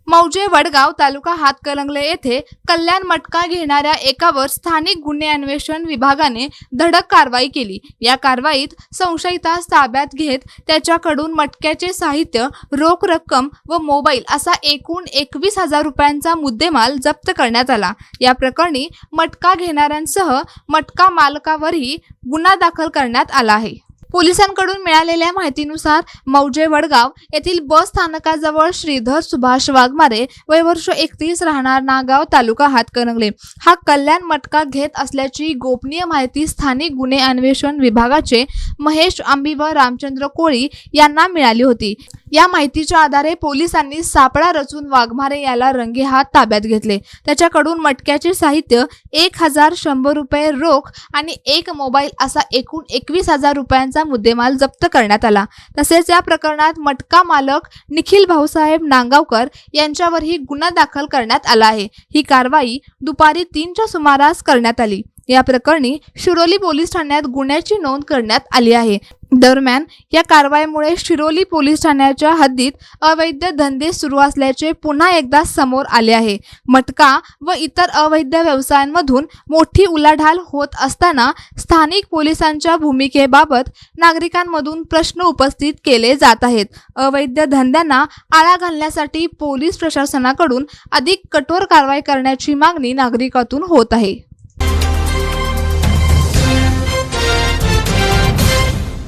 मौजे वडगाव तालुका हातकणंगले येथे कल्याण मटका घेणाऱ्या एकावर स्थानिक गुन्हे अन्वेषण विभागाने धडक कारवाई केली। या कारवाईत संशयितास ताब्यात घेत त्याच्याकडून मटक्याचे साहित्य, रोख रक्कम व मोबाईल असा एकूण 21,000 रुपयांचा मुद्देमाल जप्त करण्यात आला। या प्रकरणी मटका घेणाऱ्यांसह मटका मालकावरही गुन्हा दाखल करण्यात आला आहे। पोलिसांकडून मिळालेल्या माहितीनुसार मौजे वडगाव येथील बस स्थानकाजवळ श्रीधर सुभाष वाघमारे वय वर्ष 31 राहणार नागाव तालुका हातकणंगले हा कल्याण मटका घेत असल्याची गोपनीय माहिती स्थानिक गुन्हे अन्वेषण विभागाचे महेश आंबी व रामचंद्र कोळी यांना मिळाली होती। या माहितीच्या आधारे पोलिसांनी सापळा रचून वाघमारे याला रंगेहात ताब्यात घेतले। त्याच्याकडून मटक्याचे साहित्य 1,100 रुपये रोख आणि एक मोबाईल असा एकूण 21,000 रुपयांचा मुद्देमाल जप्त करण्यात आला। तसेच या प्रकरणात मटका मालक निखिल भाऊसाहेब नांगावकर यांच्यावरही गुन्हा दाखल करण्यात आला आहे। ही कारवाई दुपारी 3च्या सुमारास करण्यात आली। या प्रकरणी शिरोली पोलीस ठाण्यात गुन्ह्याची नोंद करण्यात आली आहे। दरम्यान या कारवाईमुळे शिरोली पोलीस ठाण्याच्या हद्दीत अवैध धंदे सुरू असल्याचे पुन्हा एकदा समोर आले आहे। मटका व इतर अवैध व्यवसायांमधून मोठी उलाढाल होत असताना स्थानिक पोलिसांच्या भूमिकेबाबत नागरिकांमधून प्रश्न उपस्थित केले जात आहेत। अवैध धंद्यांना आळा घालण्यासाठी पोलीस प्रशासनाकडून अधिक कठोर कारवाई करण्याची मागणी नागरिकांतून होत आहे।